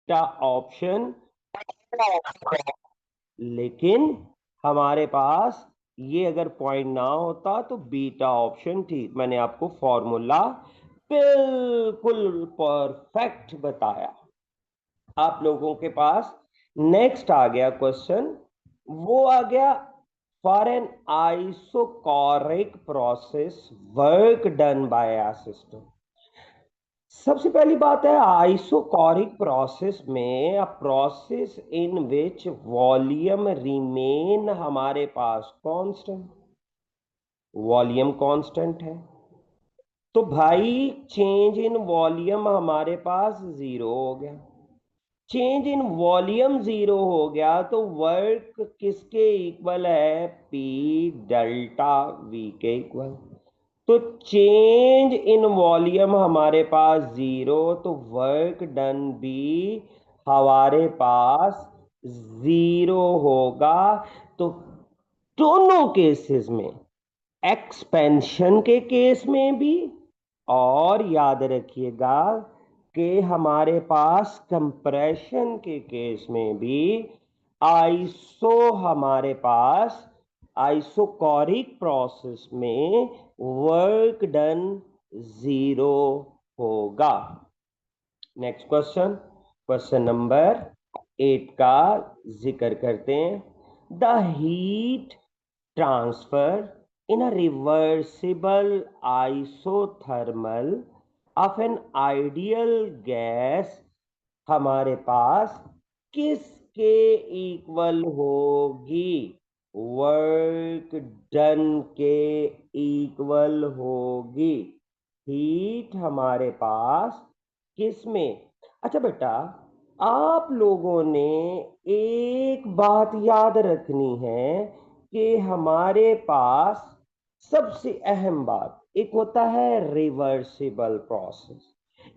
Beta option, लेकिन हमारे पास ये अगर पॉइंट ना होता तो बीटा ऑप्शन ठीक। मैंने आपको फॉर्मूला बिल्कुल परफेक्ट बताया। आप लोगों के पास नेक्स्ट आ गया क्वेश्चन, वो आ गया for an isochoric process work done by a system. सबसे पहली बात है आइसोकोरिक प्रोसेस में a process in which volume remain हमारे पास कांस्टेंट, वॉल्यूम कांस्टेंट है। तो भाई चेंज इन वॉल्यूम हमारे पास जीरो हो गया। चेंज इन वॉल्यूम जीरो हो गया तो वर्क किसके इक्वल है? पी डेल्टा वी के इक्वल। तो चेंज इन वॉल्यूम हमारे पास जीरो, तो वर्क डन भी हमारे पास जीरो होगा। तो दोनों केसेस में, एक्सपेंशन के केस में भी, और याद रखिएगा कि हमारे पास कंप्रेशन के केस में भी, आइसो हमारे पास आइसोकोरिक प्रोसेस में वर्क डन जीरो होगा। नेक्स्ट क्वेश्चन, क्वेश्चन नंबर 8 का जिक्र करते हैं। The heat transfer in a reversible isothermal of an ideal gas हमारे पास किसके इक्वल होगी? वर्क डन के इक्वल होगी। हीट हमारे पास किस में? अच्छा बेटा, आप लोगों ने एक बात याद रखनी है कि हमारे पास सबसे अहम बात, एक होता है रिवर्सिबल प्रोसेस,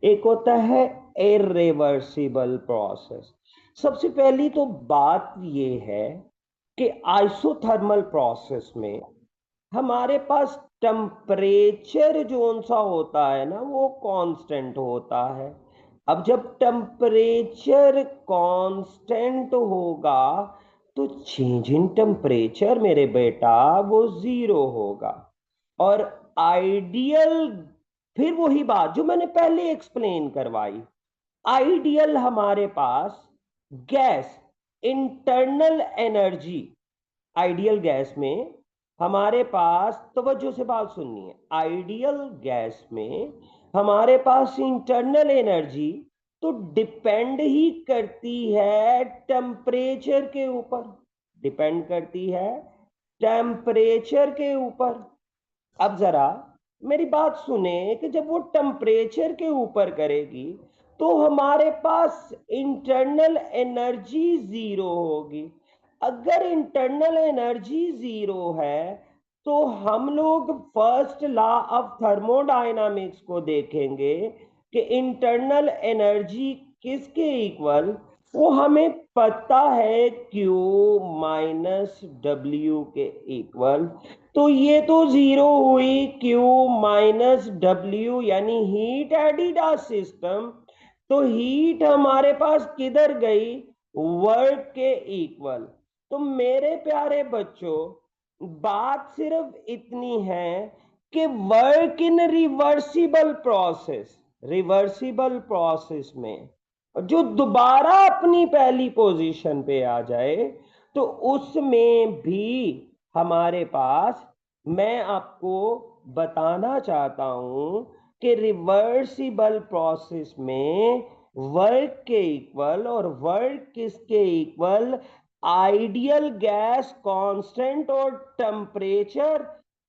एक होता है इरिवर्सिबल प्रोसेस। सबसे पहली तो बात ये है कि आइसोथर्मल प्रोसेस में हमारे पास टेम्परेचर जोन सा होता है ना, वो कांस्टेंट होता है। अब जब टेम्परेचर कांस्टेंट होगा तो चेंज इन टेम्परेचर मेरे बेटा वो जीरो होगा। और आइडियल, फिर वही बात जो मैंने पहले एक्सप्लेन करवाई, आइडियल हमारे पास gas internal energy, ideal gas में हमारे पास, तवज्जो से बात सुननी है, आइडियल गैस में हमारे पास इंटरनल एनर्जी तो डिपेंड ही करती है टेम्परेचर के ऊपर, डिपेंड करती है टेम्परेचर के ऊपर। अब जरा मेरी बात सुने कि जब वो टेम्परेचर के ऊपर करेगी तो हमारे पास इंटरनल एनर्जी जीरो होगी। अगर इंटरनल एनर्जी जीरो है तो हम लोग फर्स्ट लॉ ऑफ थर्मोडायनामिक्स को देखेंगे कि इंटरनल एनर्जी किसके इक्वल, वो हमें पता है Q माइनस डब्ल्यू के इक्वल। तो ये तो जीरो हुई Q माइनस डब्ल्यू यानी हीट एडिड सिस्टम। तो हीट हमारे पास किधर गई? वर्क के इक्वल। तो मेरे प्यारे बच्चों, बात सिर्फ इतनी है कि work in reversible process, reversible process में जो दोबारा अपनी पहली पोजीशन पे आ जाए तो उसमें भी हमारे पास, मैं आपको बताना चाहता हूं कि रिवर्सिबल प्रोसेस में वर्क के इक्वल, और वर्क किसके इक्वल? आइडियल गैस कांस्टेंट और टेम्परेचर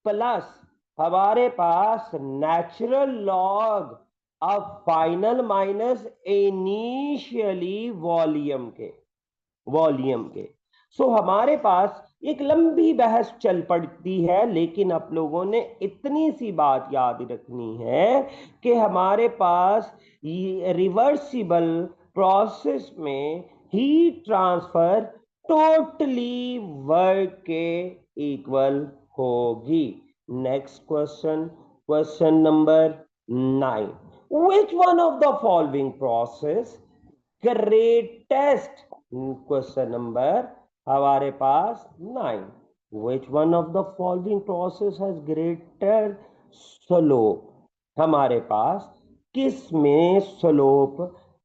प्लस हमारे पास नेचुरल लॉग अब फाइनल माइनस इनिशियली वॉल्यूम के, वॉल्यूम के। सो हमारे पास एक लंबी बहस चल पड़ती है, लेकिन आप लोगों ने इतनी सी बात याद रखनी है कि हमारे पास रिवर्सिबल प्रोसेस में हीट ट्रांसफर टोटली वर्क के इक्वल होगी। Next question, question number 9, which one of the following process greatest, question number हमारे पास 9, which one of the following process has greater slope. हमारे पास किस में स्लोप,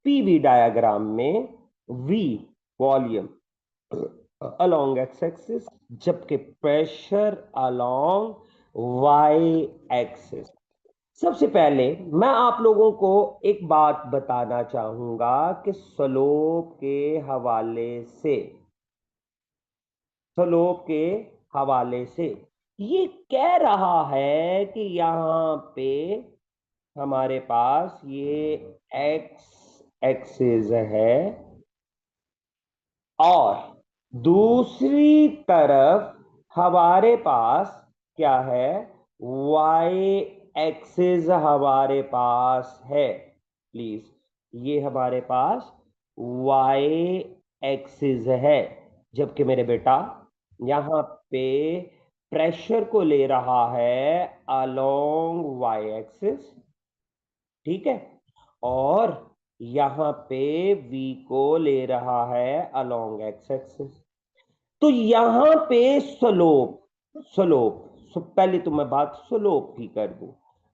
पीवी डायग्राम में V volume along x axis, जबकि pressure along Y axis. सबसे पहले मैं आप लोगों को एक बात बताना चाहूंगा कि स्लोप के हवाले से, स्लोप के हवाले से ये कह रहा है कि यहां पे हमारे पास ये एक्स एक्सिस है और दूसरी तरफ हमारे पास क्या है, वाई एक्सिस हमारे पास है। प्लीज, ये हमारे पास वाई एक्सिस है, जबकि मेरे बेटा यहां पे प्रेशर को ले रहा है अलोंग वाई एक्सिस, ठीक है, और यहां पे v को ले रहा है अलोंग एक्स एक्सिस। तो यहां पे स्लोप, स्लोप पहले तो मैं बात स्लोप की कर दूं।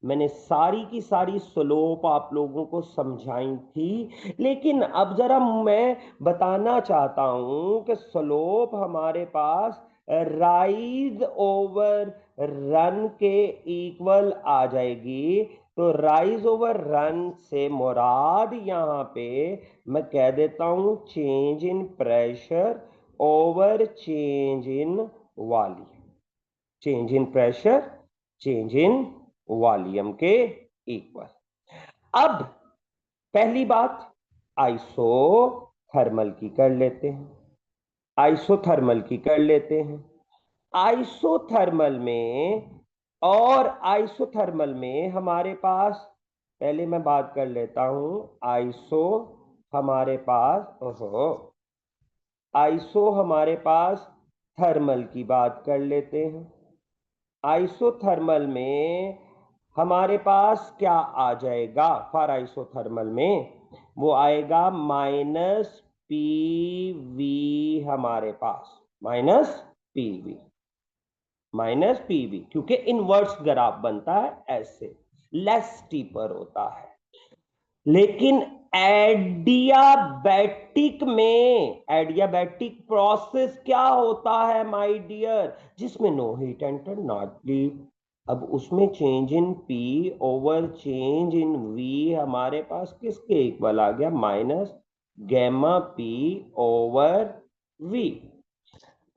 मैंने सारी की सारी स्लोप आप लोगों को समझाई थी, लेकिन अब जरा मैं बताना चाहता हूं कि स्लोप हमारे पास राइज ओवर रन के इक्वल आ जाएगी। तो राइज ओवर रन से मुराद यहां पे मैं कह देता हूं change in pressure over change in volume, change in pressure change in volume के इक्वल। अब पहली बात आइसोथर्मल की कर लेते हैं, आइसोथर्मल की कर लेते हैं। आइसोथर्मल में, और आइसोथर्मल में हमारे पास, पहले मैं बात कर लेता हूं आइसो हमारे पास, ओहो, आइसो हमारे पास थर्मल की बात कर लेते हैं। आइसोथर्मल में हमारे पास क्या आ जाएगा, फॉर आइसोथर्मल में वो आएगा माइनस पी वी, हमारे पास minus P V, minus P V, क्योंकि इनवर्स ग्राफ बनता है ऐसे, लेस स्टीपर होता है। लेकिन एडियाबैटिक में, एडियाबैटिक प्रोसेस क्या होता है माय डियर, जिसमें no heat enter not leave. अब उसमें change in P over change in V हमारे पास किसके इक्वल आ गया, minus gamma P over V.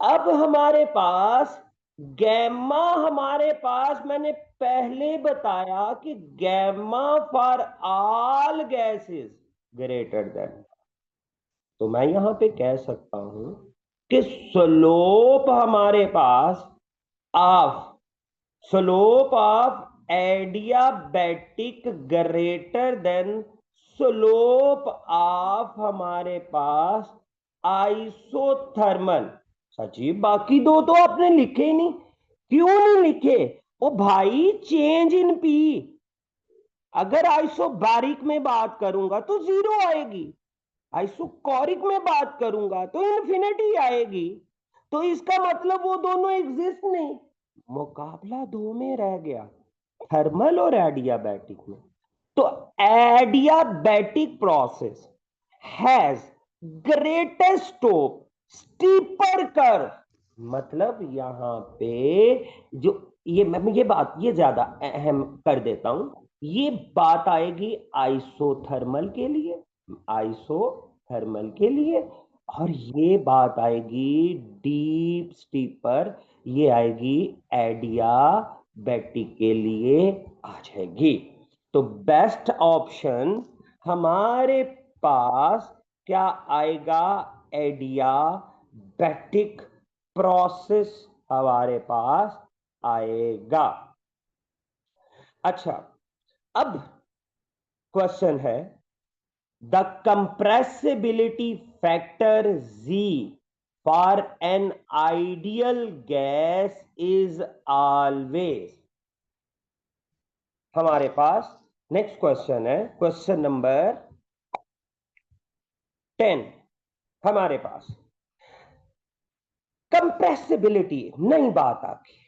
अब हमारे पास गैमा, हमारे पास मैंने पहले बताया कि gamma for all gases greater than, तो मैं यहां पे कह सकता हूं कि स्लोप हमारे पास of, slope of adiabatic greater than slope of हमारे पास आइसोथर्मल। सचिव बाकी दो तो आपने लिखे ही नहीं, क्यों नहीं लिखे? ओ भाई, चेंज इन पी, अगर आइसोबैरिक में बात करूंगा तो 0 आएगी, आइसोकोरिक में बात करूंगा तो इन्फिनिटी आएगी। तो इसका मतलब वो दोनों एग्जिस्ट नहीं, मुकाबला दो में रह गया, थर्मल और एडियाबैटिक में। तो adiabatic process has greatest slope, steeper curve. मतलब यहां पे जो, ये मैं ये बात ये ज्यादा अहम कर देता हूं, ये बात आएगी आइसोथर्मल के लिए, आइसोथर्मल के लिए, और ये बात आएगी डीप स्टीपर, ये आएगी एडियाबैटिक के लिए आ जाएगी। तो बेस्ट ऑप्शन हमारे पास क्या आएगा, एडियाबैटिक प्रोसेस हमारे पास आएगा। अच्छा, अब क्वेश्चन है, the compressibility factor Z for an ideal gas is always. हमारे पास नेक्स्ट क्वेश्चन है, क्वेश्चन नंबर 10 हमारे पास। कंप्रेसिबिलिटी, नई बात आ गई।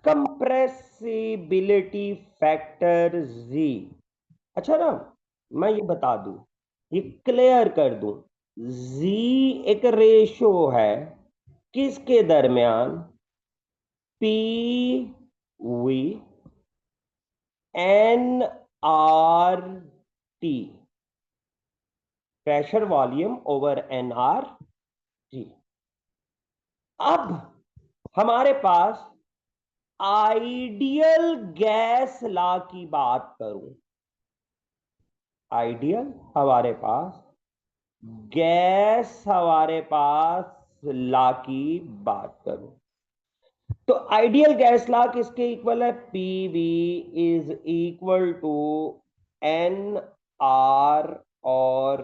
Compressibility factor G. अच्छा ना, मैं ये बता दूं, ये क्लियर कर दूं, जी एक रेशो है किसके दरमियान, P V N R T, pressure volume over N R T. अब हमारे पास आइडियल गैस लॉ की बात करूं, आइडियल हमारे पास गैस हमारे पास लॉ की बात करूं, तो आइडियल गैस लॉ किसके इक्वल है, P V is equal to N R और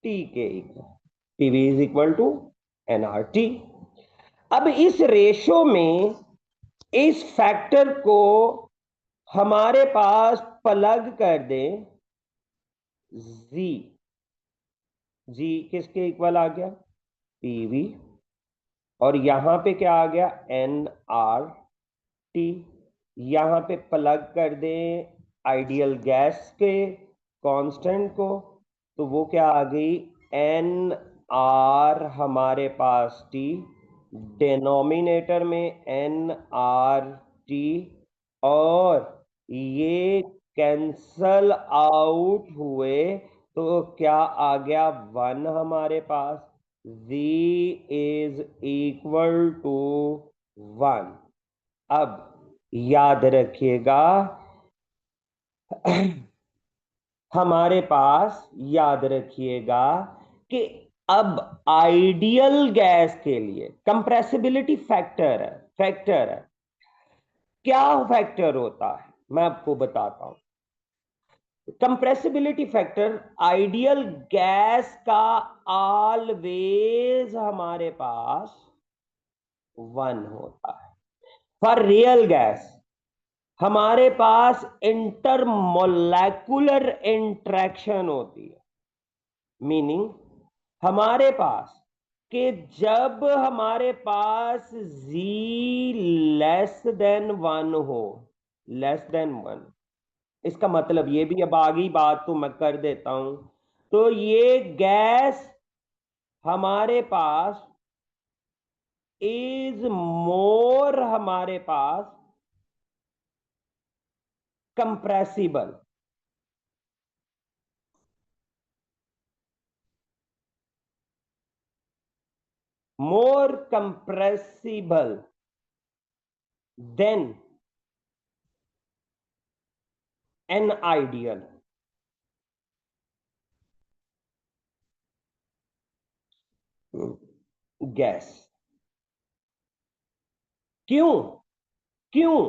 टी के equal, P V is equal to N R T. अब इस रेशो में इस फैक्टर को हमारे पास प्लग कर दें, जी, जी किसके इक्वल आ गया, पीवी, और यहां पे क्या आ गया, एन आर टी। यहां पे प्लग कर दें आइडियल गैस के कांस्टेंट को, तो वो क्या आ गई, एन आर हमारे पास टी, डिनोमिनेटर में एन आर टी, और ये कैंसल आउट हुए तो क्या आ गया, 1 हमारे पास, z इज इक्वल टू 1। अब याद रखिएगा हमारे पास, याद रखिएगा कि अब आइडियल गैस के लिए कंप्रेसिबिलिटी फैक्टर है, फैक्टर है, क्या फैक्टर होता है मैं आपको बताता हूं। कंप्रेसिबिलिटी फैक्टर आइडियल गैस का ऑलवेज हमारे पास 1 होता है। फॉर रियल गैस हमारे पास इंटरमोलेकुलर इंट्रैक्शन होती है, मीनिंग हमारे पास कि जब हमारे पास z लेस देन 1 हो, लेस देन 1, इसका मतलब ये भी, अब आगे बात तो मैं कर देता हूं, तो ये गैस हमारे पास इज मोर हमारे पास compressible, more compressible than an ideal. Gas, क्यों, क्यों,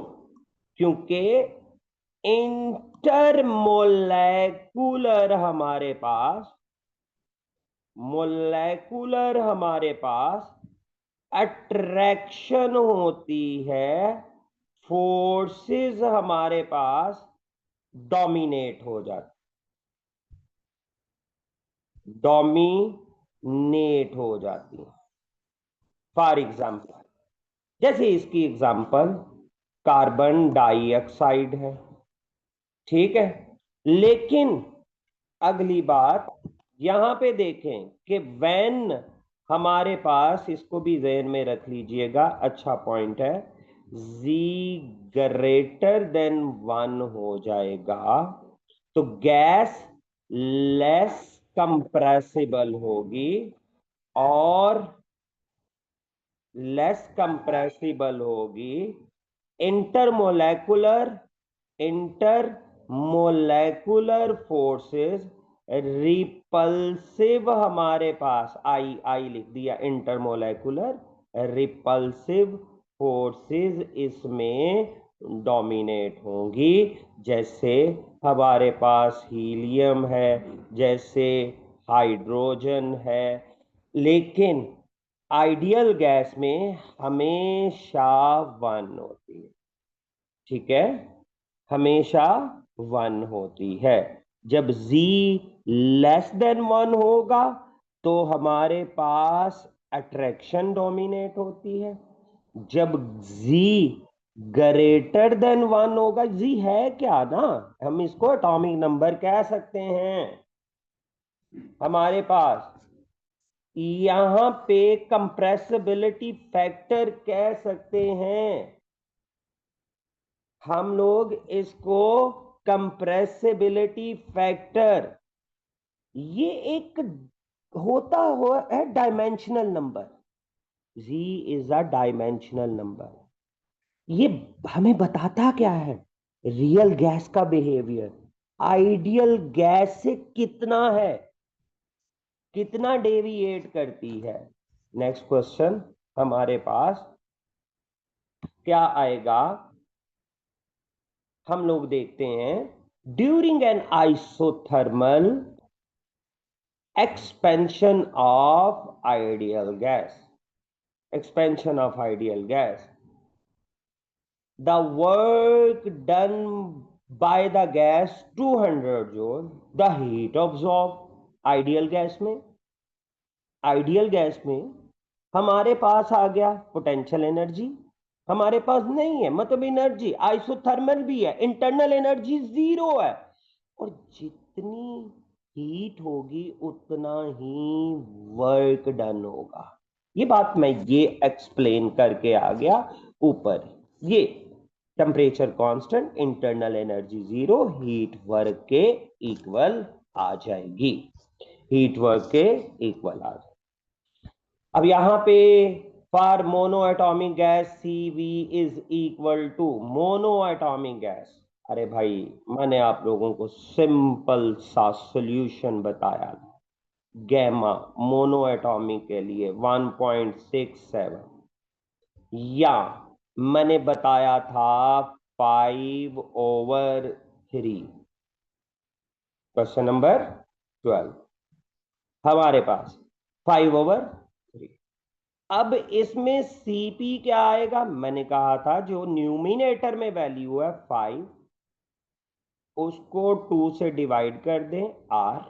क्योंकि इंटरमोलेकुलर हमारे पास, मोलेकुलर हमारे पास अट्रैक्शन होती है, फोर्सेस हमारे पास डोमिनेट हो जाती, डोमिनेट हो जाती है। फॉर एग्जाम्पल, जैसे इसकी एग्जाम्पल कार्बन डाइऑक्साइड है, ठीक है, लेकिन अगली बात यहां पे देखें कि व्हेन हमारे पास, इसको भी ज़हन में रख लीजिएगा, अच्छा पॉइंट है, z ग्रेटर देन 1 हो जाएगा तो गैस लेस कंप्रेसिबल होगी, और लेस कंप्रेसिबल होगी, इंटरमोलेकुलर, इंटरमोलेकुलर फोर्सेस रिपल्सिव हमारे पास, आई आई लिख दिया, इंटरमोलेकुलर रिपल्सिव फोर्सेस इसमें डोमिनेट होंगी, जैसे हमारे पास हीलियम है, जैसे हाइड्रोजन है। लेकिन आइडियल गैस में हमेशा 1 होती है, ठीक है, हमेशा 1 होती है। जब z लेस देन 1 होगा तो हमारे पास अट्रैक्शन डोमिनेट होती है। जब z ग्रेटर देन 1 होगा, z है क्या ना, हम इसको एटॉमिक नंबर कह सकते हैं। हमारे पास यहां पे कंप्रेसिबिलिटी फैक्टर कह सकते हैं हम लोग इसको, कंप्रेसिबिलिटी फैक्टर। ये एक होता हुआ है dimensional number. z is a dimensional number. ये हमें बताता क्या है, रियल गैस का बिहेवियर आइडियल गैस से कितना है, कितना डेविएट करती है। नेक्स्ट क्वेश्चन हमारे पास क्या आएगा, हम लोग देखते हैं। During an isothermal expansion of ideal gas, expansion of ideal gas, the work done by the gas 200 joule, the heat absorbed ideal gas में, आइडियल गैस में हमारे पास आ गया पोटेंशियल एनर्जी, हमारे पास नहीं है, मतलब एनर्जी आइसोथर्मल भी है, इंटरनल एनर्जी 0 है, और जितनी हीट होगी उतना ही वर्क डन होगा। ये बात मैं ये एक्सप्लेन करके आ गया ऊपर। ये temperature constant, internal energy 0, heat work के इक्वल आ जाएगी, हीट वर्क के इक्वल आ जाएगी। अब यहां पे for mono atomic gas CV is equal to mono atomic gas. अरे भाई मैंने आप लोगों को सिंपल सा सॉल्यूशन बताया, गैमा मोनो एटॉमिक के लिए 1.67, या मैंने बताया था 5/3। क्वेश्चन नंबर 12 हमारे पास 5/3। अब इसमें CP क्या आएगा, मैंने कहा था जो न्यूमिनेटर में वैल्यू है 5, उसको 2 से डिवाइड कर दें R,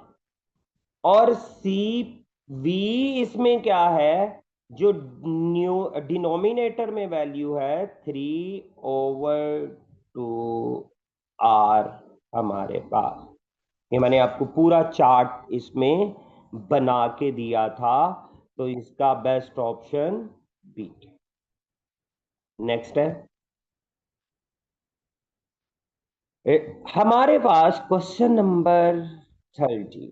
और CV इसमें क्या है, जो न्यू डिनोमिनेटर में वैल्यू है 3/2R हमारे पास। ये मैंने आपको पूरा चार्ट इसमें बना के दिया था, तो इसका बेस्ट ऑप्शन बी। नेक्स्ट है हमारे पास क्वेश्चन नंबर 30।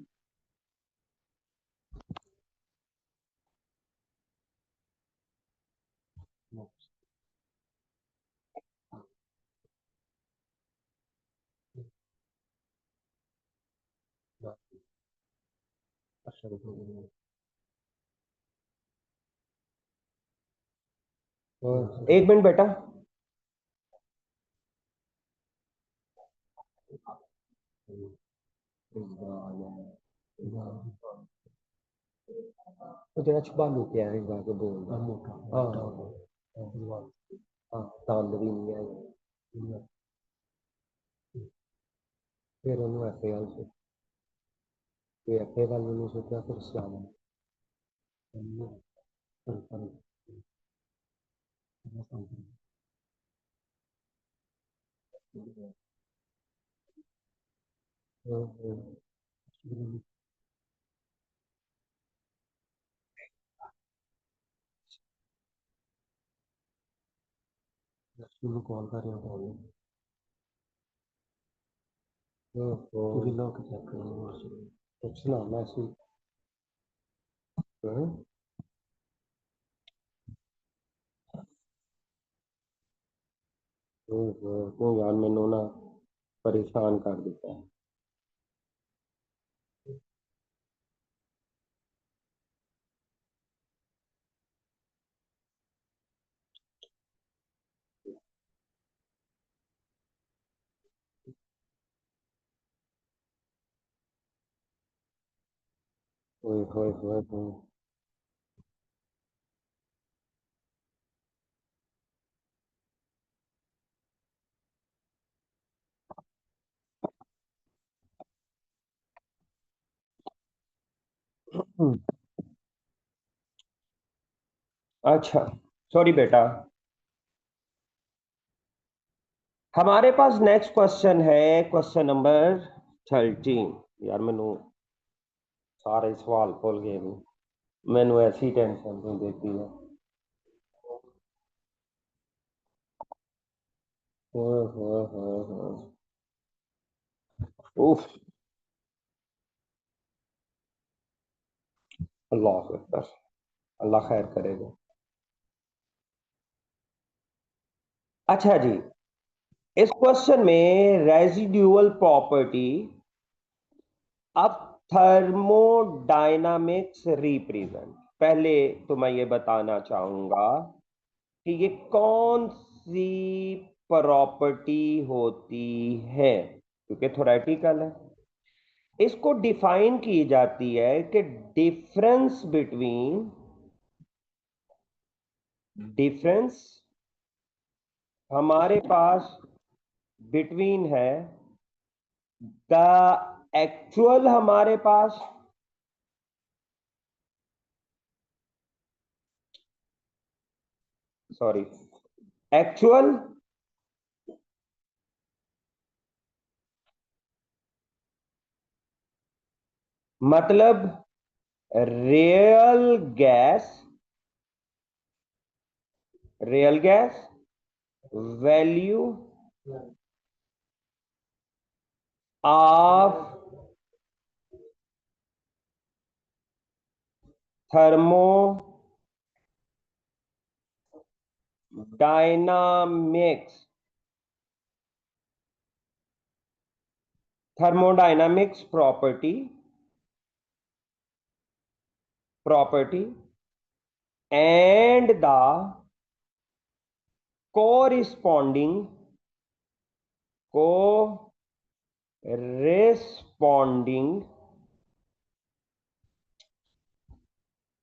एक मिनट बेटा, तो तेरा छुपा लू क्या है जाके बोल हाँ हाँ हाँ हाँ तांदरी नहीं है, फिर उन्होंने ऐसे हाल से फिर ऐसे वाले ने सोचा फिर इस्लाम कॉल कर रहे हो पूरी लोग चेक करो कुछ ना मैसेज तो यार मैंने ना परेशान कर देता है। ओए होए होए होए। अच्छा, सॉरी बेटा। हमारे पास नेक्स्ट क्वेश्चन है, क्वेश्चन नंबर 13। यार मैनू सारे सवाल भूल गए ने, मैनू ऐसी टेंशन नहीं देती है। उफ, अल्लाह अकबर, अल्लाह खैर करेगा। अच्छा जी, इस क्वेश्चन में रेजिड्यूअल प्रॉपर्टी अब थर्मोडायनामिक्स रिप्रेजेंट। पहले तो मैं ये बताना चाहूंगा कि ये कौन सी प्रॉपर्टी होती है, क्योंकि थोरेटिकल है। इसको डिफाइन की जाती है कि डिफरेंस हमारे पास बिटवीन है द एक्चुअल हमारे पास, सॉरी, एक्चुअल मतलब real gas, real gas value of thermodynamics, thermodynamics property and the corresponding corresponding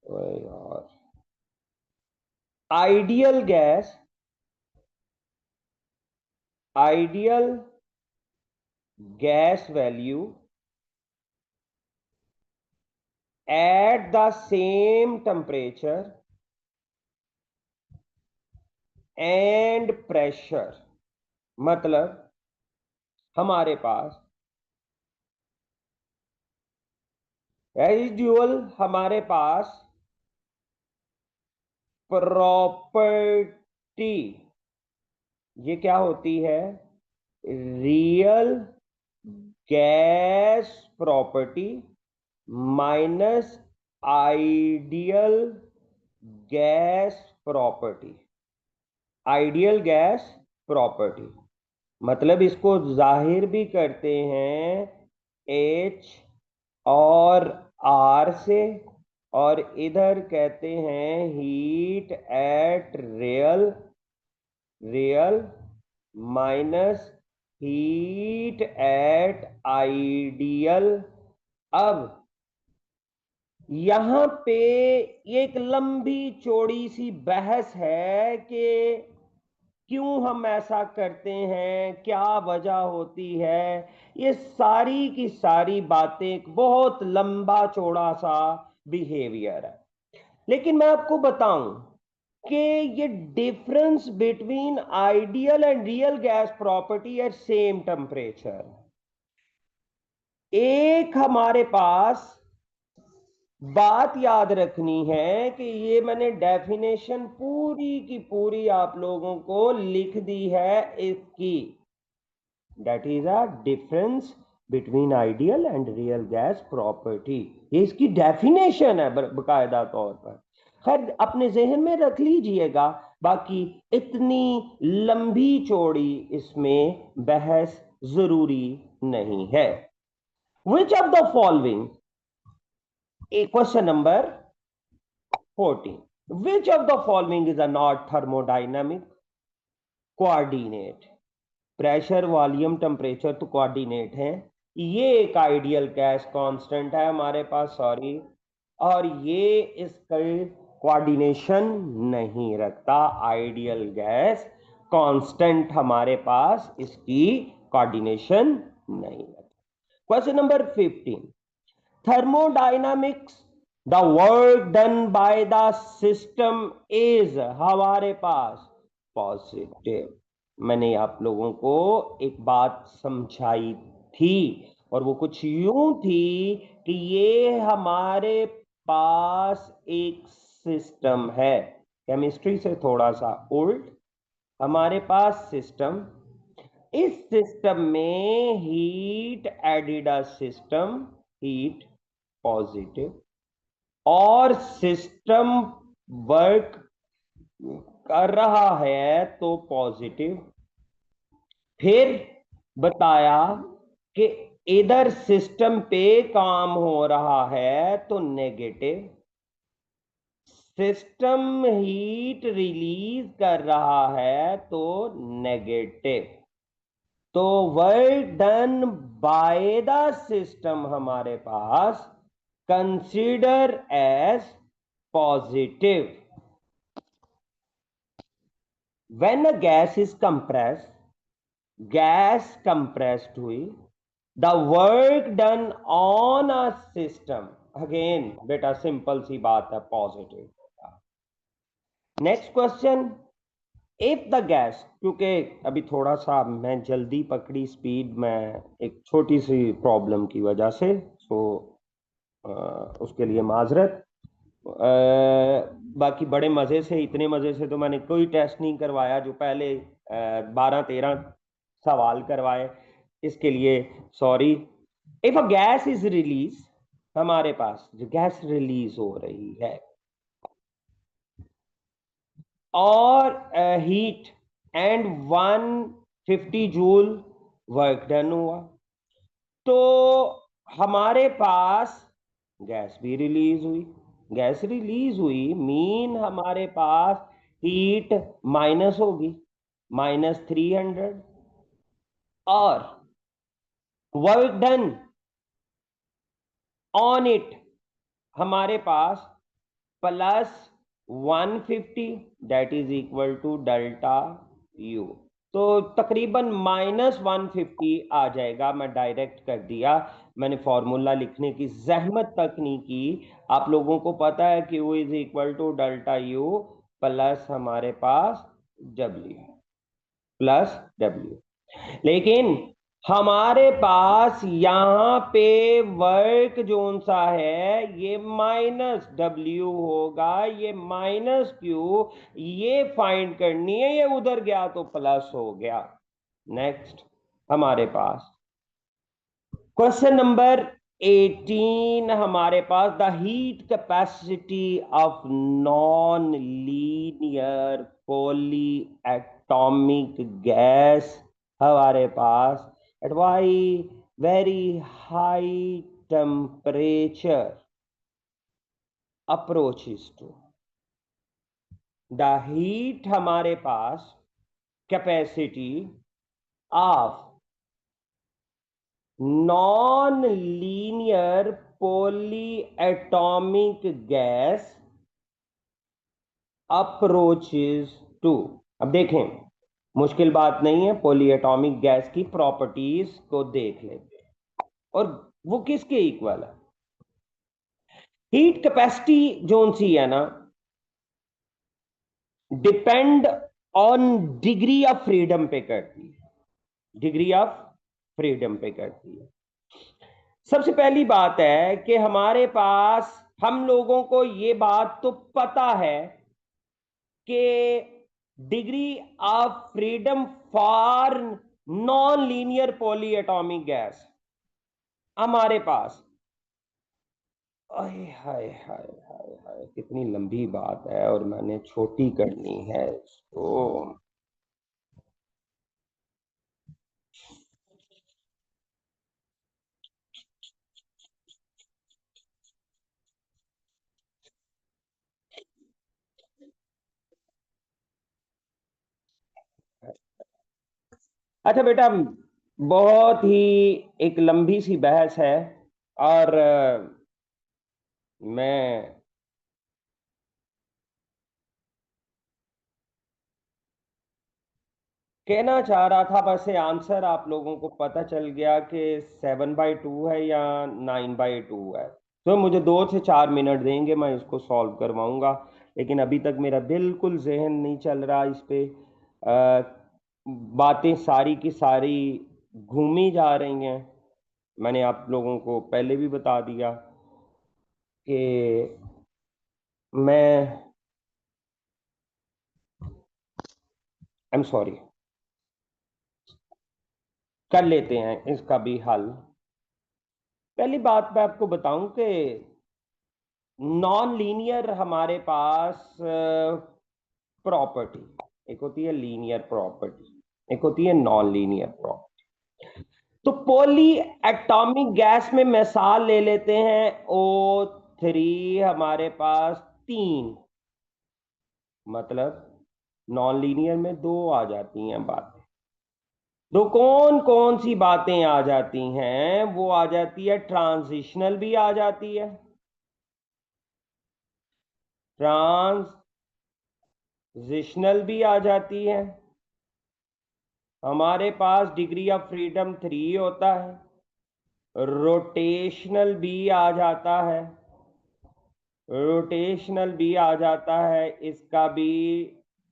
यार ideal gas value at the same temperature and pressure। मतलब हमारे पास रेजिड्यूअल हमारे पास प्रॉपर्टी ये क्या होती है, real gas property minus ideal gas property, ideal gas property. मतलब इसको जाहिर भी करते हैं H और R से, और इधर कहते हैं heat at real minus heat at ideal. अब यहां पे एक लंबी चौड़ी सी बहस है कि क्यों हम ऐसा करते हैं, क्या वजह होती है। ये सारी की सारी बातें एक बहुत लंबा चौड़ा सा बिहेवियर है। लेकिन मैं आपको बताऊं कि ये difference between ideal and real gas property eight same temperature, एक हमारे पास बात याद रखनी है कि ये मैंने डेफिनेशन पूरी की पूरी आप लोगों को लिख दी है इसकी। That is a difference between ideal and real gas property, ये इसकी डेफिनेशन है बकायदा तौर पर। खैर अपने जहन में रख लीजिएगा, बाकी इतनी लंबी चौड़ी इसमें बहस जरूरी नहीं है। Which of the following, question number 14, which of the following is a not thermodynamic coordinate? Pressure volume temperature तो कोऑर्डिनेट है, ये एक आइडियल गैस कांस्टेंट है हमारे पास, सॉरी, और ये इसका कोऑर्डिनेशन नहीं रखता। आइडियल गैस कांस्टेंट हमारे पास इसकी कोऑर्डिनेशन नहीं रखता। Question number 15, thermodynamics the work done by the system is हमारे पास पॉजिटिव। मैंने आप लोगों को एक बात समझाई थी और वो कुछ यूं थी कि ये हमारे पास एक सिस्टम है, केमिस्ट्री से थोड़ा सा उल्ट। हमारे पास सिस्टम, इस सिस्टम में heat added a system, heat positive, और सिस्टम वर्क कर रहा है तो पॉजिटिव। फिर बताया कि इधर सिस्टम पे काम हो रहा है तो नेगेटिव, सिस्टम हीट रिलीज कर रहा है तो नेगेटिव। तो work done by the system हमारे पास consider as positive. When a gas is compressed, gas compressed हुई, the work done on a system, again बेटा सिंपल सी बात है, positive. Next question, if the gas, क्योंकि अभी थोड़ा सा मैं जल्दी पकड़ी स्पीड में एक छोटी सी प्रॉब्लम की वजह से, तो उसके लिए माजरत। बाकी बड़े मजे से, इतने मजे से तो मैंने कोई टेस्ट नहीं करवाया जो पहले 12-13 सवाल करवाए, इसके लिए sorry. If a gas is release, हमारे पास जो गैस रिलीज हो रही है और heat and 150 joule work done हुआ, तो हमारे पास गैस भी रिलीज हुई। गैस रिलीज हुई मीन हमारे पास हीट माइनस होगी, -300, और वर्क डन ऑन इट हमारे पास +150, that is equal to delta U. तो तकरीबन -150 आ जाएगा। मैं डायरेक्ट कर दिया, मैंने फॉर्मूला लिखने की जहमत तक नहीं की। आप लोगों को पता है कि Q is equal to delta U plus हमारे पास W, प्लस W। लेकिन हमारे पास यहां पे वर्क जोन सा है, ये -W होगा, ये -Q, ये फाइंड करनी है। ये उधर गया तो प्लस हो गया। नेक्स्ट हमारे पास क्वेश्चन नंबर 18, हमारे पास the heat capacity of non linear poly atomic gas हमारे पास at Y very high temperature approaches to, the heat हमारे पास capacity of non-linear polyatomic gas approaches to। अब देखें, मुश्किल बात नहीं है, पॉलीएटॉमिक गैस की प्रॉपर्टीज को देख लेते हैं और वो किसके इक्वल है। हीट कैपेसिटी जोन सी है ना, depend on degree of freedom पे करती है, डिग्री ऑफ फ्रीडम पे करती है। सबसे पहली बात है कि हमारे पास, हम लोगों को ये बात तो पता है कि degree of freedom for non linear poly atomic gas हमारे पास, हाय हाय हाय हाय हाय, कितनी लंबी बात है और मैंने छोटी करनी है इसको। अच्छा बेटा, बहुत ही एक लंबी सी बहस है और मैं कहना चाह रहा था, बस ये आंसर आप लोगों को पता चल गया कि 7/2 है या 9/2 है। तो मुझे 2 से 4 मिनट देंगे, मैं इसको सॉल्व करवाऊंगा, लेकिन अभी तक मेरा बिल्कुल जहन नहीं चल रहा इस पे। बातें सारी की सारी घूमी जा रही हैं। मैंने आप लोगों को पहले भी बता दिया कि मैं आई एम सॉरी। कर लेते हैं इसका भी हल। पहली बात मैं आपको बताऊं कि नॉन लीनियर हमारे पास प्रॉपर्टी, एक होती है लीनियर प्रॉपर्टी, एक होती है नॉन लीनियर प्रॉपर्टी। तो पॉली एटॉमिक गैस में मिसाल ले लेते हैं O3, हमारे पास 3, मतलब नॉन लीनियर में 2 आ जाती हैं बातें। तो कौन कौन सी बातें आ जाती हैं? वो आ जाती है ट्रांजिशनल भी आ जाती है, ट्रांजिशनल भी आ जाती है, हमारे पास डिग्री ऑफ फ्रीडम 3 होता है, रोटेशनल भी आ जाता है, रोटेशनल भी आ जाता है, इसका भी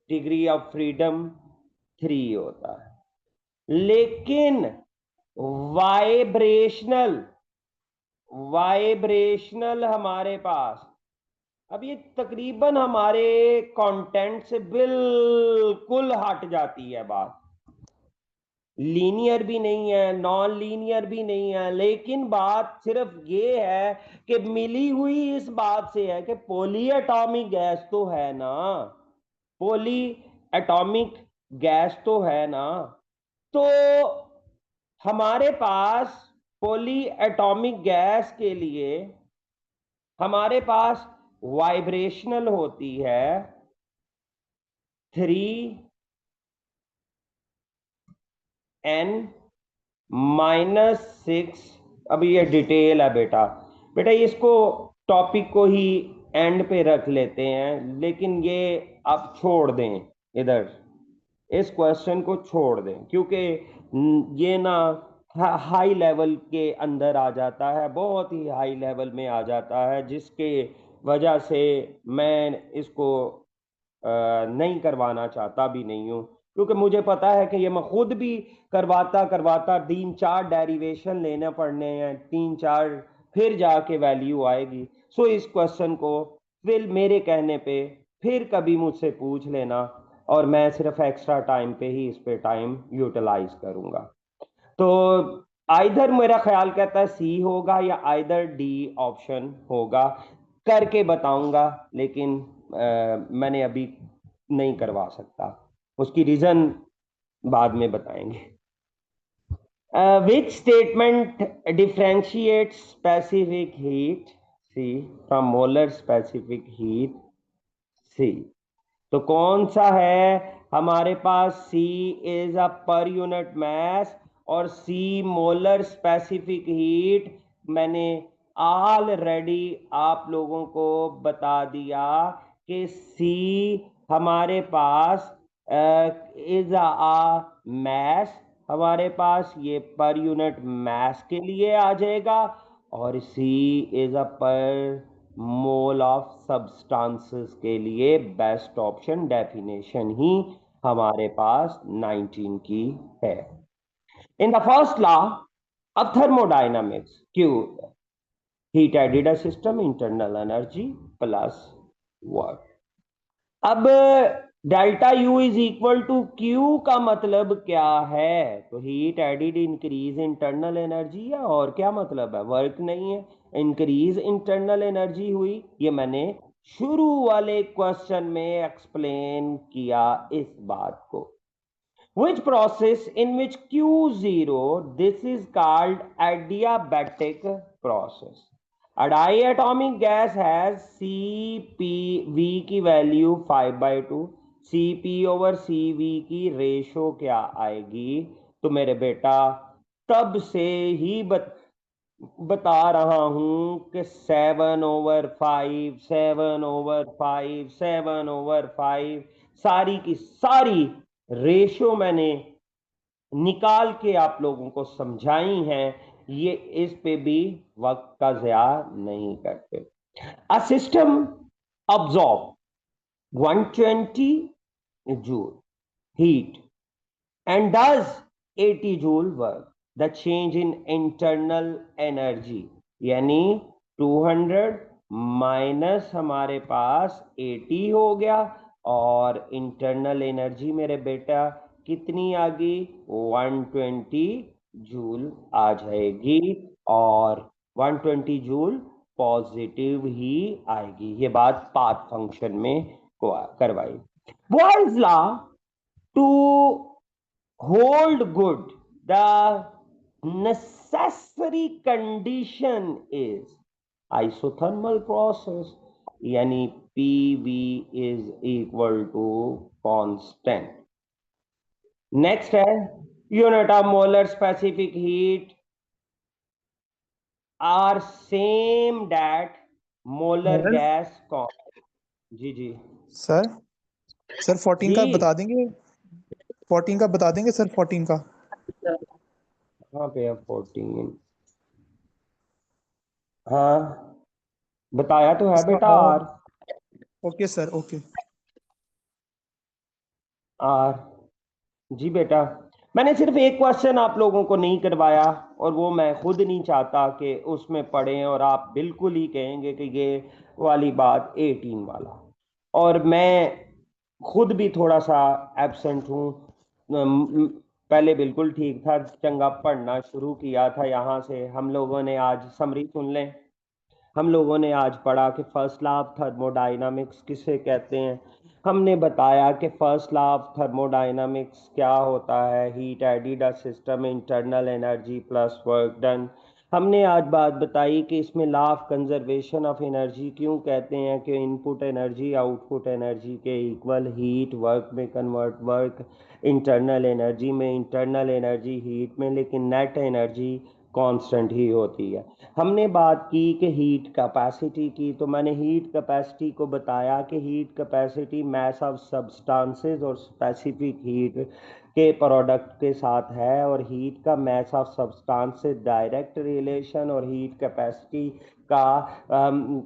डिग्री ऑफ फ्रीडम 3 होता है। लेकिन वाइब्रेशनल, वाइब्रेशनल हमारे पास, अब ये तकरीबन हमारे कंटेंट से बिल्कुल हट जाती है बात। लीनियर भी नहीं है, नॉन लीनियर भी नहीं है, लेकिन बात सिर्फ ये है कि मिली हुई इस बात से है कि पॉली एटॉमिक गैस तो है ना, पॉली एटॉमिक गैस तो है ना। तो हमारे पास पॉली एटॉमिक गैस के लिए हमारे पास वाइब्रेशनल होती है 3n-6। अब ये डिटेल है बेटा, बेटा इसको टॉपिक को ही एंड पे रख लेते हैं, लेकिन ये आप छोड़ दें, इधर इस क्वेश्चन को छोड़ दें, क्योंकि ये ना हाई लेवल के अंदर आ जाता है, बहुत ही हाई लेवल में आ जाता है, जिसके वजह से मैं इसको नहीं करवाना चाहता भी नहीं हूँ, क्योंकि मुझे पता है कि ये मैं खुद भी करवाता करवाता 3-4 डेरिवेशन लेने पड़ने हैं, 3-4 फिर जाके वैल्यू आएगी। सो इस क्वेश्चन को फिर मेरे कहने पे फिर कभी मुझसे पूछ लेना, और मैं सिर्फ एक्स्ट्रा टाइम पे ही इस पे टाइम यूटिलाइज करूंगा। तो आइधर मेरा ख्याल कहता है सी होगा या आइधर डी ऑप्शन होगा, करके बताऊंगा, लेकिन मैंने अभी नहीं करवा सकता, उसकी रीजन बाद में बताएंगे। Which statement differentiates specific heat C from molar specific heat C? तो कौन सा है हमारे पास? C is a per unit mass और C मोलर स्पेसिफिक हीट। मैंने ऑलरेडी आप लोगों को बता दिया कि C हमारे पास इज अ मास, हमारे पास ये पर यूनिट मास के लिए आ जाएगा, और C इज अ पर मोल ऑफ सब्सटेंसेस के लिए बेस्ट ऑप्शन डेफिनेशन ही हमारे पास 19 की है। In the first law of thermodynamics, Q heat added a system internal energy plus work. अब delta U is equal to Q का मतलब क्या है? तो heat added increase internal energy है, और क्या मतलब है? वर्क नहीं है, इंक्रीज इंटरनल एनर्जी हुई। ये मैंने शुरू वाले क्वेश्चन में एक्सप्लेन किया इस बात को। Which process in which Q0, this is called adiabatic process. A diatomic gas has CPV की वैल्यू 5/2, CP over CV की रेशो क्या आएगी? तो मेरे बेटा तब से ही बता रहा हूं कि 7/5, 7/5, 7/5 सारी की सारी रेशो मैंने निकाल के आप लोगों को समझाई हैं ये इस पे भी वक्त का ज़या नहीं करते। A system absorb 120 joule heat and does 80 joule work. The change in internal energy यानी 200 माइनस हमारे पास 80 हो गया, और इंटरनल एनर्जी मेरे बेटा कितनी आ गई? 120 जूल आ जाएगी, और 120 जूल पॉजिटिव ही आएगी। ये बात पाथ फंक्शन में करवाई। Boyle's law to hold good, the necessary condition is isothermal process, यानी PV is equal to constant. Next है unit of molar specific heat are same that molar sir gas कौन। जी जी sir sir 14 जी का बता देंगे, 14 का बता देंगे सर, 14 का। कहाँ पे है 14? हाँ बताया तो है इसका बेटा, और आर ओके सर, ओके। आर जी बेटा, मैंने सिर्फ एक क्वेश्चन आप लोगों को नहीं करवाया, और वो मैं खुद नहीं चाहता कि उसमें पढ़ें और आप बिल्कुल ही कहेंगे कि ये वाली बात 18 वाला। और मैं खुद भी थोड़ा सा एब्सेंट हूँ। पहले बिल्कुल ठीक था, चंगा पढ़ना शुरू किया था यहाँ से। हम लोगों ने आज समरी सुन लें। हम लोगों ने आज पढ़ा कि फर्स्ट लॉ ऑफ थर्मोडायनामिक्स किसे कहते हैं। हमने बताया कि फर्स्ट लॉ ऑफ थर्मोडायनामिक्स क्या होता है, हीट एडिड अ system internal energy plus work done. हमने आज बात बताई कि इसमें law of conservation of energy क्यों कहते हैं, कि इनपुट एनर्जी आउटपुट एनर्जी के इक्वल, हीट वर्क में कन्वर्ट, वर्क इंटरनल एनर्जी में, इंटरनल एनर्जी हीट में, लेकिन नेट एनर्जी कांस्टेंट ही होती है। हमने बात की कि हीट कैपेसिटी की, तो मैंने हीट कैपेसिटी को बताया कि heat capacity mass of substances और स्पेसिफिक हीट के प्रोडक्ट के साथ है, और हीट का मैस ऑफ सब्सटेंस से डायरेक्ट रिलेशन, और हीट कैपेसिटी का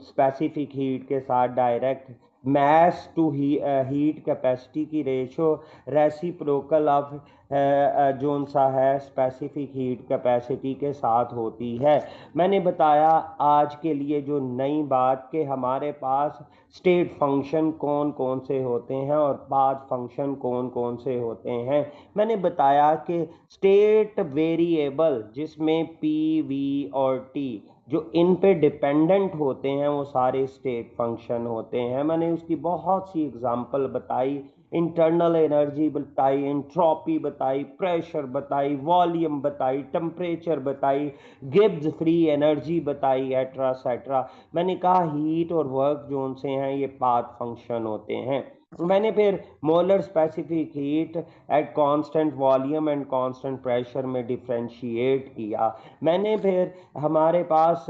स्पेसिफिक हीट के साथ direct mass to heat capacity की रेशो रेसिप्रोकल ऑफ जोन सा है स्पेसिफिक हीट कैपेसिटी के साथ होती है। मैंने बताया आज के लिए जो नई बात कि हमारे पास स्टेट फंक्शन कौन कौन से होते हैं और पाथ फंक्शन कौन कौन से होते हैं। मैंने बताया कि स्टेट वेरिएबल जिसमें पी वी और टी जो इन पे डिपेंडेंट होते हैं वो सारे स्टेट फंक्शन होते हैं। मैंने उसकी बहुत सी एग्जांपल बताई, इंटरनल एनर्जी बताई, एंट्रोपी बताई, प्रेशर बताई, वॉल्यूम बताई, टेम्परेचर बताई, गिब्स फ्री एनर्जी बताई, एट्रा। मैंने कहा हीट और वर्क जोन से हैं, ये पाथ फंक्शन होते हैं। मैंने फिर molar specific heat at constant volume and constant pressure में डिफ्रेंशिएट किया। मैंने फिर हमारे पास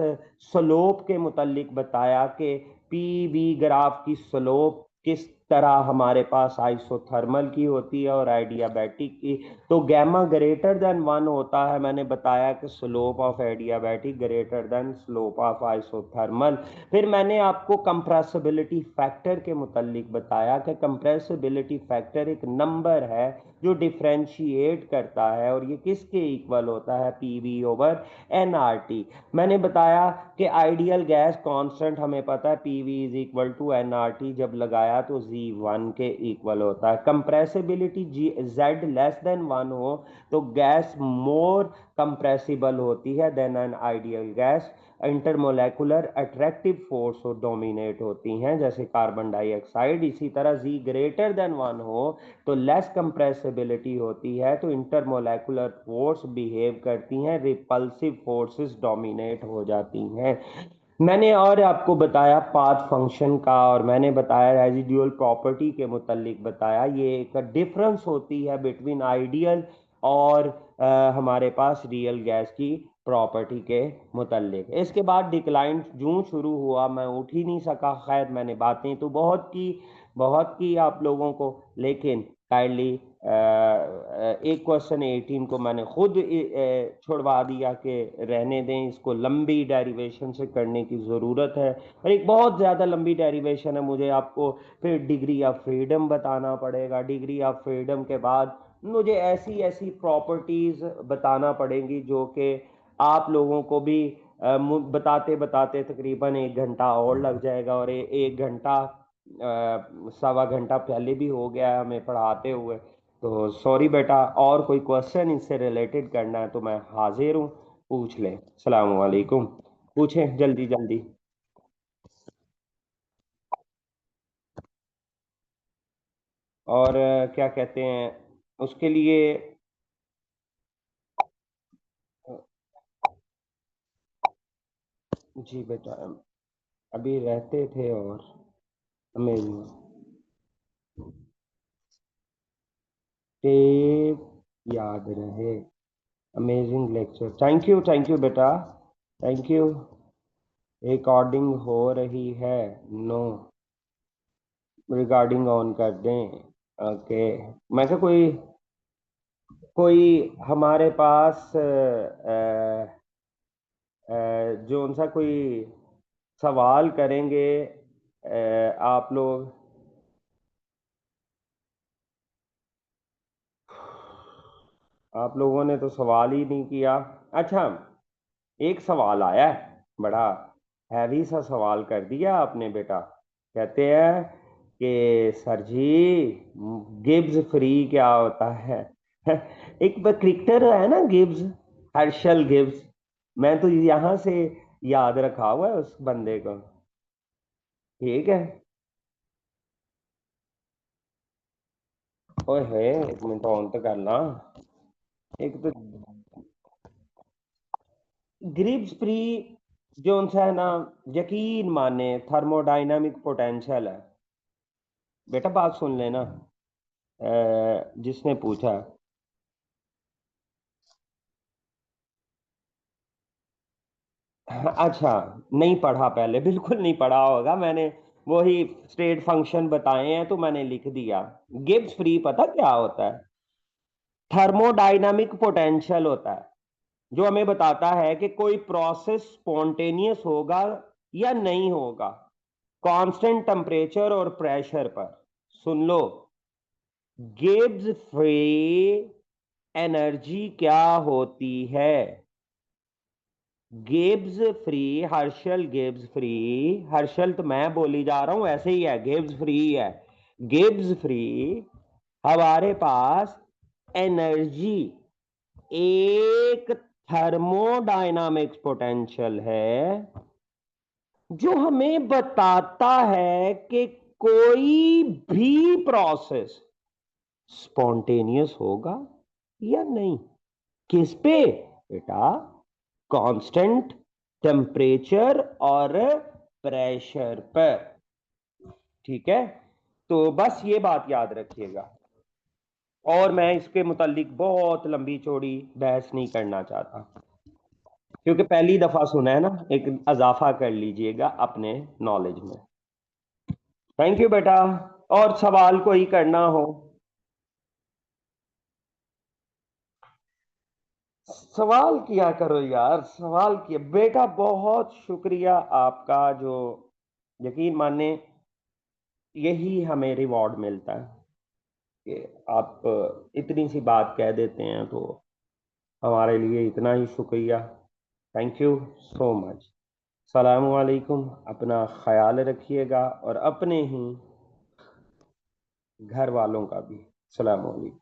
स्लोप के मुतालिक बताया कि पी वी ग्राफ की स्लोप किस तरह हमारे पास आइसोथर्मल की होती है और एडियाबैटिक की। तो गैमा ग्रेटर देन 1 होता है, मैंने बताया कि slope of adiabatic greater than slope of isothermal. फिर मैंने आपको कंप्रेसिबिलिटी फैक्टर के मुतालिक बताया कि कंप्रेसिबिलिटी फैक्टर एक नंबर है जो डिफ्रेंशिएट करता है, और ये किसके इक्वल होता है? PV over nRT. मैंने बताया कि आइडियल गैस कांस्टेंट हमें पता है PV is equal to nRT, जब लगाया तो Z1 के इक्वल होता है। कंप्रेसिबिलिटी जी जेड लेस देन 1 हो तो गैस मोर कंप्रेसिबल होती है than an ideal gas. Intermolecular attractive force और डोमिनेट होती हैं जैसे कार्बन डाइऑक्साइड। इसी तरह Z ग्रेटर देन 1 हो तो लेस कंप्रेसिबिलिटी होती है, तो इंटरमोलेकुलर फोर्स बिहेव करती हैं, रिपल्सिव फोर्सेस डोमिनेट हो जाती हैं। मैंने और आपको बताया पाथ फंक्शन का, और मैंने बताया रेजिडुअल प्रॉपर्टी के मुतालिक बताया। ये एक डिफरेंस होती है बिटवीन आइडियल और हमारे पास रियल गैस की प्रॉपर्टी के मुतालिक। इसके बाद डिक्लाइन जूं शुरू हुआ मैं उठ ही नहीं सका। खैर मैंने बातें तो बहुत की आप लोगों को, लेकिन काइंडली एक क्वेश्चन 18 को मैंने खुद छुड़वा दिया कि रहने दें, इसको लंबी डेरिवेशन से करने की ज़रूरत है, और एक बहुत ज़्यादा लंबी डेरिवेशन है, मुझे आपको फिर डिग्री ऑफ फ्रीडम बताना पड़ेगा। डिग्री ऑफ फ्रीडम के बाद मुझे ऐसी ऐसी प्रॉपर्टीज़ बताना पड़ेंगी जो कि आप लोगों को भी बताते बताते तकरीबन 1 घंटा और लग जाएगा, और 1 घंटा सवा घंटा पहले भी हो गया है हमें पढ़ाते हुए। तो सॉरी बेटा, और कोई क्वेश्चन इससे रिलेटेड करना है तो मैं हाजिर हूँ, पूछ लें। सलाम वालेकुम, पूछें जल्दी जल्दी। और क्या कहते हैं उसके लिए, जी बेटा अभी रहते थे और हमें टेप याद रहे। अमेजिंग लेक्चर, थैंक यू बेटा, थैंक यू। रिकॉर्डिंग हो रही है? नो, रिकॉर्डिंग ऑन कर दें। ओके, मैं क्या कोई कोई हमारे पास जो उनसा कोई सवाल करेंगे आप लोग? आप लोगों ने तो सवाल ही नहीं किया। अच्छा, एक सवाल आया है, बड़ा हैवी सा सवाल कर दिया आपने बेटा। कहते हैं कि सर जी गिब्स फ्री क्या होता है? एक क्रिकेटर है ना गिब्स, हर्षल गिब्स, मैं तो यहां से याद रखा हुआ है उस बंदे को। ठीक है, ओए है, एक मिनट ऑन तो करना। एक तो गिब्स फ्री जो उनसा है ना, यकीन माने थर्मोडायनामिक पोटेंशियल है। बेटा बात सुन लेना, जिसने पूछा। अच्छा, नहीं पढ़ा पहले, बिल्कुल नहीं पढ़ा होगा मैंने, वही स्टेट फंक्शन बताए हैं तो मैंने लिख दिया। गिब्स फ्री पता क्या होता है? थर्मोडायनामिक पोटेंशियल होता है, जो हमें बताता है कि कोई प्रोसेस स्पॉन्टेनियस होगा या नहीं होगा कांस्टेंट टेम्परेचर और प्रेशर पर। सुन लो, गिब्स फ्री एनर्जी क्या होती है? Gibbs free, Herschel Gibbs free, Herschel तो मैं बोली जा रहा हूं, ऐसे ही है, गिब्स फ्री है। गिब्स फ्री हमारे पास एनर्जी एक थर्मोडायनामिक्स पोटेंशियल है जो हमें बताता है कि कोई भी प्रोसेस स्पॉन्टेनियस होगा या नहीं। किस पे बेटा? कांस्टेंट टेम्परेचर और प्रेशर पर। ठीक है, तो बस ये बात याद रखिएगा, और मैं इसके मुतालिक बहुत लंबी चौड़ी बहस नहीं करना चाहता, क्योंकि पहली दफा सुना है ना, एक इजाफा कर लीजिएगा अपने नॉलेज में। थैंक यू बेटा, और सवाल कोई करना हो? सवाल किया करो यार, सवाल किया बेटा, बहुत शुक्रिया आपका, जो यकीन माने यही हमें रिवॉर्ड मिलता है कि आप इतनी सी बात कह देते हैं, तो हमारे लिए इतना ही शुक्रिया। Thank you so much. सलाम वालेकुम, अपना ख्याल रखिएगा और अपने ही घर वालों का भी। सलाम वालेकुम।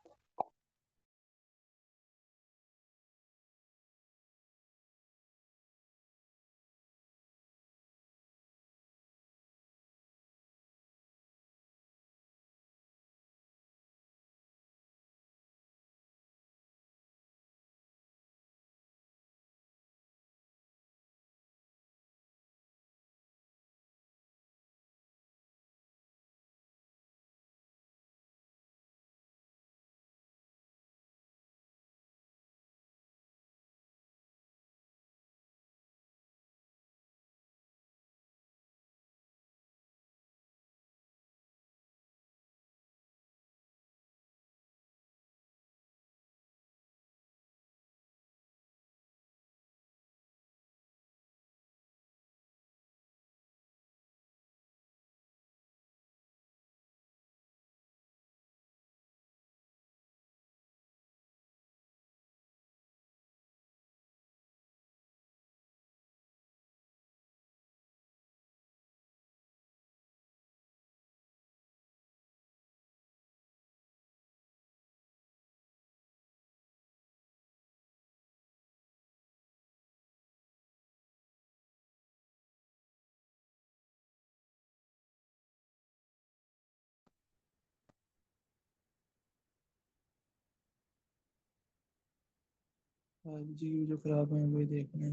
जी जो खराब है वही देखने।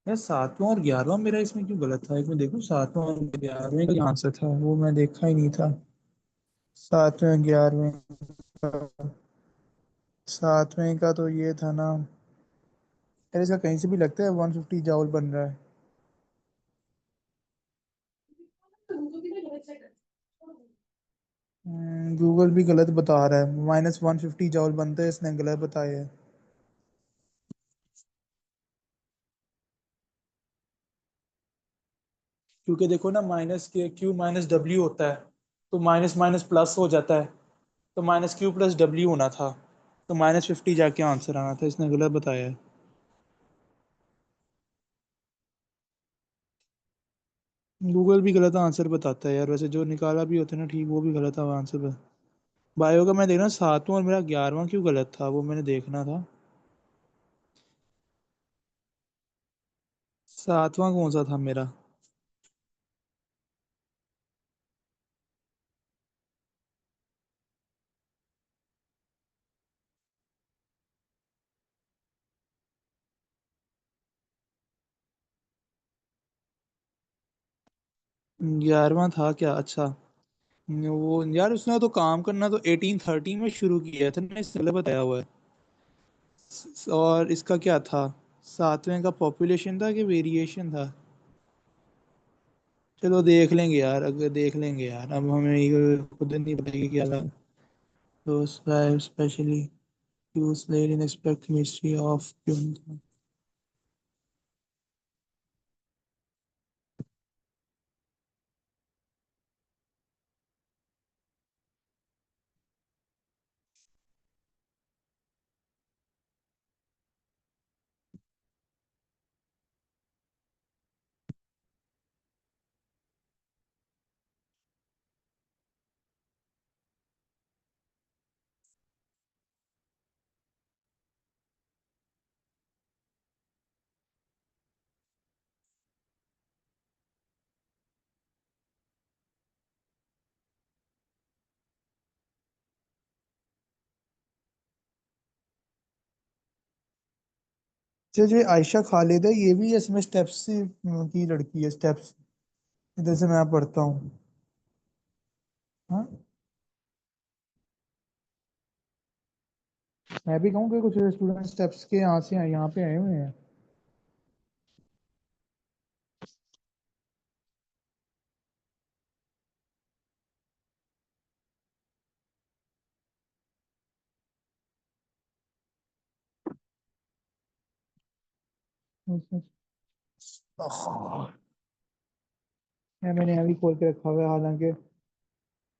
यार 7वां और 11वां मेरा इसमें क्यों गलत था, एक मैं देखूं 7वां और 11वें का आंसर था, वो मैं देखा ही नहीं था। 7वें 11वें का, 7वें का तो ये था ना। यार इसका कहीं से भी लगता है 150 जाउल बन रहा है। गूगल भी गलत बता रहा है, -150 जाउल बनता है, इसने गलत बताया है। क्योंकि देखो ना, माइनस के क्यू माइनस डब्ल्यू होता है, तो माइनस माइनस प्लस हो जाता है, तो माइनस क्यू प्लस डब्ल्यू होना था, तो -50 जाके आंसर आना था, इसने गलत बताया है। गूगल भी गलत आंसर बताता है यार, वैसे जो निकाला भी होता है ना ठीक, वो भी गलत आंसर। बायो का मैं देख रहा हूँ 7वां और मेरा 11वां क्यों गलत था, वो मैंने देखना था। 7वां कौन सा था मेरा? 11वां था क्या? अच्छा। वो यार उसने तो काम करना तो 1813 में शुरू किया था ना, इसने गलत बताया हुआ है। और इसका क्या था? 7वें का पॉपुलेशन था कि वेरिएशन था? चलो देख लेंगे यार, अगर देख लेंगे यार, अब हमें ये खुद नहीं पता कि क्या था। तो specially use led in expect history of human. अच्छा, जो ये आयशा खालिद है, ये भी इसमें स्टेप्स की लड़की है, स्टेप्स इधर से मैं पढ़ता हूँ। हाँ, मैं भी कहूँ कि कुछ स्टूडेंट स्टेप्स के यहाँ से यहाँ पे आए हुए हैं। यार मैंने अभी खोल के रखा हुआ है हालांकि।